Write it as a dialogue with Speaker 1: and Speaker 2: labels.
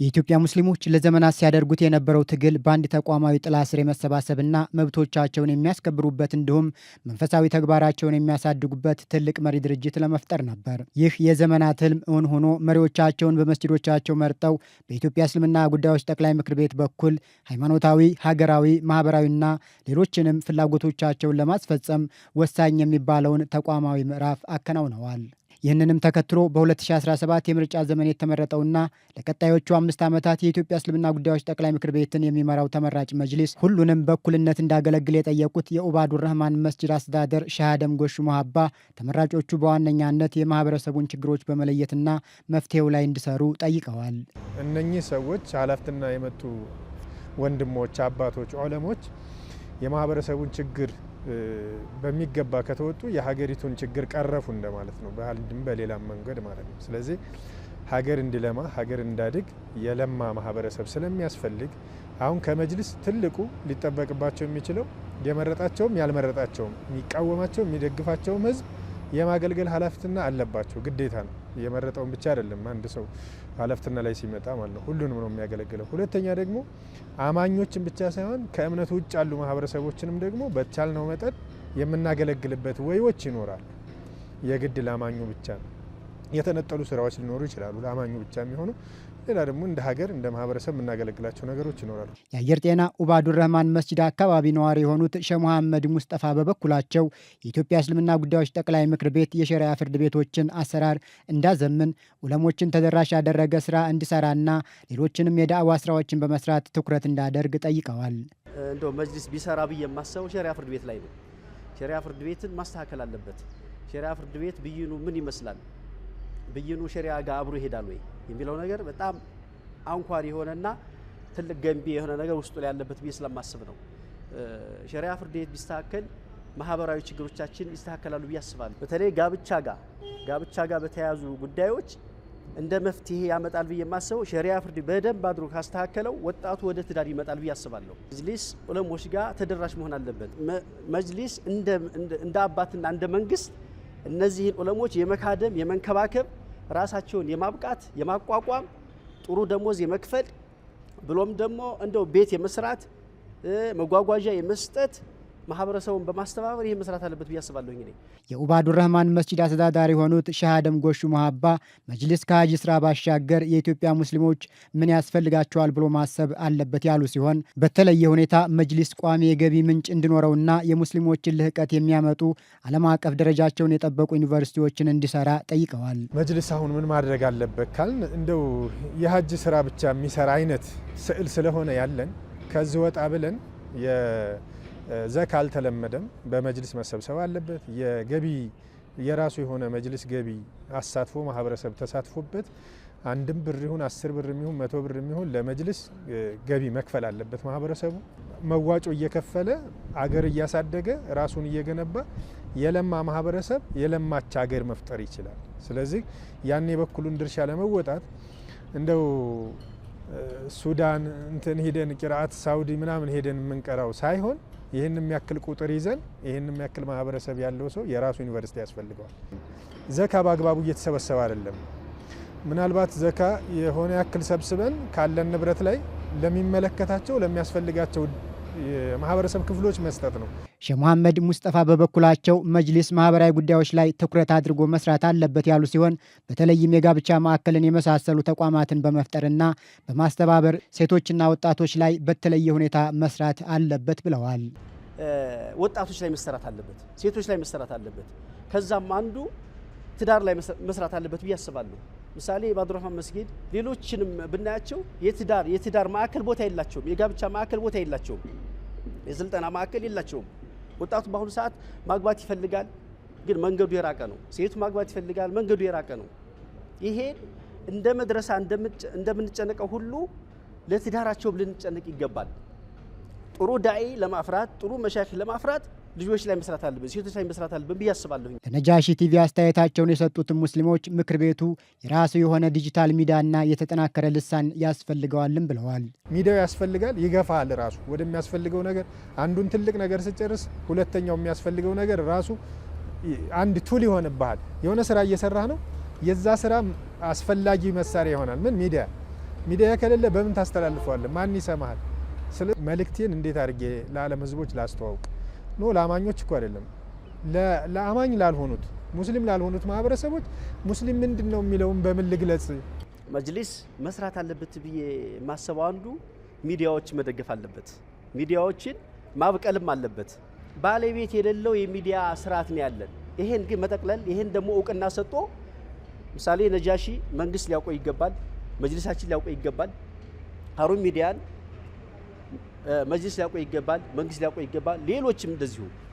Speaker 1: የኢትዮጵያ ሙስሊሞች ለዘመናት ሲያደርጉት የነበረው ትግል በአንድ ተቋማዊ ጥላ ስር የመሰባሰብና መብቶቻቸውን የሚያስከብሩበት እንዲሁም መንፈሳዊ ተግባራቸውን የሚያሳድጉበት ትልቅ መሪ ድርጅት ለመፍጠር ነበር። ይህ የዘመናት ህልም እውን ሆኖ መሪዎቻቸውን በመስጂዶቻቸው መርጠው በኢትዮጵያ እስልምና ጉዳዮች ጠቅላይ ምክር ቤት በኩል ሃይማኖታዊ፣ ሀገራዊ፣ ማህበራዊና ሌሎችንም ፍላጎቶቻቸውን ለማስፈጸም ወሳኝ የሚባለውን ተቋማዊ ምዕራፍ አከናውነዋል። ይህንንም ተከትሎ በ2017 የምርጫ ዘመን የተመረጠውና ለቀጣዮቹ 5 ዓመታት የኢትዮጵያ እስልምና ጉዳዮች ጠቅላይ ምክር ቤትን የሚመራው ተመራጭ መጅሊስ ሁሉንም በእኩልነት እንዳገለግል የጠየቁት የኡባዱር ረህማን መስጂድ አስተዳደር ሼህ አደም ጎሹ መሀባ ተመራጮቹ በዋነኛነት የማህበረሰቡን ችግሮች በመለየትና መፍትሄው ላይ እንዲሰሩ ጠይቀዋል።
Speaker 2: እነኚህ ሰዎች ኃላፊነት የመጡ ወንድሞች፣ አባቶች፣ ዑለሞች የማህበረሰቡን ችግር በሚገባ ከተወጡ የሀገሪቱን ችግር ቀረፉ እንደማለት ነው፣ በአንድም በሌላም መንገድ ማለት ነው። ስለዚህ ሀገር እንዲለማ ሀገር እንዳድግ የለማ ማህበረሰብ ስለሚያስፈልግ አሁን ከመጅሊስ ትልቁ ሊጠበቅባቸው የሚችለው የመረጣቸውም ያልመረጣቸውም የሚቃወማቸውም የሚደግፋቸውም ህዝብ የማገልገል ኃላፊነት አለባቸው፣ ግዴታ ነው። የመረጠውን ብቻ አይደለም አንድ ሰው ኃላፊነት ላይ ሲመጣ ማለት ነው፣ ሁሉንም ነው የሚያገለግለው። ሁለተኛ ደግሞ አማኞችን ብቻ ሳይሆን ከእምነቱ ውጭ ያሉ ማህበረሰቦችንም ደግሞ በቻልነው መጠን የምናገለግልበት ወይዎች ይኖራሉ። የግድ ለአማኙ ብቻ ነው የተነጠሉ ስራዎች ሊኖሩ ይችላሉ፣ ለአማኙ ብቻ የሚሆኑ ሌላ ደግሞ እንደ ሀገር እንደ ማህበረሰብ የምናገለግላቸው ነገሮች ይኖራሉ።
Speaker 1: የአየር ጤና ኡባዱር ረህማን መስጂድ አካባቢ ነዋሪ የሆኑት ሼህ መሐመድ ሙስጠፋ በበኩላቸው የኢትዮጵያ እስልምና ጉዳዮች ጠቅላይ ምክር ቤት የሸሪዓ ፍርድ ቤቶችን አሰራር እንዳዘምን፣ ዑለሞችን ተደራሽ ያደረገ ስራ እንዲሰራና ሌሎችንም የዳዕዋ ስራዎችን በመስራት ትኩረት እንዳደርግ ጠይቀዋል።
Speaker 3: እንደው መጅሊስ ቢሰራ ብዬ የማስበው ሸሪዓ ፍርድ ቤት ላይ ነው። ሸሪዓ ፍርድ ቤትን ማስተካከል አለበት። ሸሪዓ ፍርድ ቤት ብይኑ ምን ይመስላል፣ ብይኑ ሸሪዓ ጋር አብሮ ይሄዳል ወይ የሚለው ነገር በጣም አንኳር የሆነና ትልቅ ገንቢ የሆነ ነገር ውስጡ ላይ ያለበት ብዬ ስለማስብ ነው። ሸሪዓ ፍርድ ቤት ቢስተካከል ማህበራዊ ችግሮቻችን ይስተካከላሉ ብዬ አስባለሁ። በተለይ ጋብቻ ጋር በተያያዙ ጉዳዮች እንደ መፍትሄ ያመጣል ብዬ የማስበው ሸሪዓ ፍርድ በደንብ አድርጎ ካስተካከለው ወጣቱ ወደ ትዳር ይመጣል ብዬ አስባለሁ። መጅሊስ ዑለሞች ጋር ተደራሽ መሆን አለበት። መጅሊስ እንደ አባትና እንደ መንግስት እነዚህን ዑለሞች የመካደም የመንከባከብ ራሳቸውን የማብቃት የማቋቋም ጥሩ ደሞዝ የመክፈል ብሎም ደግሞ እንደው ቤት የመስራት መጓጓዣ የመስጠት ማህበረሰቡን በማስተባበር ይህ መስራት አለበት ብዬ አስባለሁ። እንግዲህ
Speaker 1: የኡባዱር ረህማን መስጂድ አስተዳዳሪ የሆኑት ሼህ አደም ጎሹ መሀባ መጅሊስ ከሀጅ ስራ ባሻገር የኢትዮጵያ ሙስሊሞች ምን ያስፈልጋቸዋል ብሎ ማሰብ አለበት ያሉ ሲሆን በተለየ ሁኔታ መጅሊስ ቋሚ የገቢ ምንጭ እንዲኖረውና የሙስሊሞችን ልህቀት የሚያመጡ ዓለም አቀፍ ደረጃቸውን የጠበቁ ዩኒቨርሲቲዎችን እንዲሰራ ጠይቀዋል።
Speaker 2: መጅሊስ አሁን ምን ማድረግ አለበት ካልን እንደው የሀጅ ስራ ብቻ የሚሰራ አይነት ስዕል ስለሆነ ያለን ከዚህ ወጣ ብለን ዘካ አልተለመደም። በመጅሊስ መሰብሰብ አለበት። የገቢ የራሱ የሆነ መጅሊስ ገቢ አሳትፎ ማህበረሰብ ተሳትፎበት አንድም ብር ይሁን 10 ብር ይሁን 100 ብር ይሁን ለመጅሊስ ገቢ መክፈል አለበት። ማህበረሰቡ መዋጮ እየከፈለ አገር እያሳደገ ራሱን እየገነባ የለማ ማህበረሰብ የለማች አገር መፍጠር ይችላል። ስለዚህ ያን የበኩሉን ድርሻ ለመወጣት እንደው ሱዳን እንትን ሄደን ቂራአት ሳውዲ ምናምን ሄደን የምንቀራው ሳይሆን ይህን የሚያክል ቁጥር ይዘን ይህን የሚያክል ማህበረሰብ ያለው ሰው የራሱ ዩኒቨርሲቲ ያስፈልገዋል። ዘካ በአግባቡ እየተሰበሰበ አይደለም። ምናልባት ዘካ የሆነ ያክል ሰብስበን ካለን ንብረት ላይ ለሚመለከታቸው ለሚያስፈልጋቸው የማህበረሰብ ክፍሎች መስጠት ነው።
Speaker 1: ሼህ መሐመድ ሙስጠፋ በበኩላቸው መጅሊስ ማህበራዊ ጉዳዮች ላይ ትኩረት አድርጎ መስራት አለበት ያሉ ሲሆን በተለይም የጋብቻ ማዕከልን የመሳሰሉ ተቋማትን በመፍጠርና በማስተባበር ሴቶችና ወጣቶች ላይ በተለየ ሁኔታ መስራት አለበት ብለዋል።
Speaker 3: ወጣቶች ላይ መሰራት አለበት፣ ሴቶች ላይ መሰራት አለበት። ከዛም አንዱ ትዳር ላይ መስራት አለበት ብዬ አስባለሁ። ምሳሌ የኡባዱር ረህማን መስጊድ ሌሎችንም ብናያቸው የትዳር ማዕከል ቦታ የላቸውም፣ የጋብቻ ማዕከል ቦታ የላቸውም፣ የስልጠና ማዕከል የላቸውም። ወጣቱ በአሁኑ ሰዓት ማግባት ይፈልጋል፣ ግን መንገዱ የራቀ ነው። ሴቱ ማግባት ይፈልጋል፣ መንገዱ የራቀ ነው። ይሄ እንደ መድረሳ እንደምንጨነቀው ሁሉ ለትዳራቸውም ልንጨነቅ ይገባል። ጥሩ ዳኢ ለማፍራት ጥሩ መሻይኽ ለማፍራት ልጆች ላይ መስራት አለብን፣ ሴቶች ላይ መስራት አለብን ብዬ አስባለሁ።
Speaker 1: ለነጃሺ ቲቪ አስተያየታቸውን የሰጡትን ሙስሊሞች ምክር ቤቱ የራሱ የሆነ ዲጂታል ሚዲያና የተጠናከረ ልሳን ያስፈልገዋልም ብለዋል።
Speaker 2: ሚዲያው ያስፈልጋል፣ ይገፋል። ራሱ ወደሚያስፈልገው ነገር አንዱን ትልቅ ነገር ስጨርስ ሁለተኛው የሚያስፈልገው ነገር ራሱ አንድ ቱል ይሆንብሃል። የሆነ ስራ እየሰራህ ነው፣ የዛ ስራ አስፈላጊ መሳሪያ ይሆናል። ምን ሚዲያ ሚዲያ ከሌለ በምን ታስተላልፈዋለህ? ማን ይሰማሃል? ስለ መልእክቴን እንዴት አድርጌ ለዓለም ህዝቦች ላስተዋውቅ? ለአማኞች እኮ አይደለም ለአማኝ ላልሆኑት ሙስሊም ላልሆኑት ማህበረሰቦች ሙስሊም ምንድነው የሚለውን በምን ልግለጽ?
Speaker 3: መጅሊስ መስራት አለበት ብዬ ማሰባው አንዱ ሚዲያዎች መደገፍ አለበት። ሚዲያዎችን ማብቀልም አለበት። ባለቤት የሌለው የሚዲያ ስርዓት ነው ያለን። ይሄን ግን መጠቅለል ይሄን ደግሞ እውቅና ሰጥቶ ምሳሌ ነጃሺ መንግስት ሊያውቀው ይገባል፣ መጅሊሳችን ሊያውቀው ይገባል፣ ሀሩን ሚዲያን መጅሊስ ሊያውቀው ይገባል፣ መንግስት ሊያውቀው ይገባል፣ ሌሎችም እንደዚሁ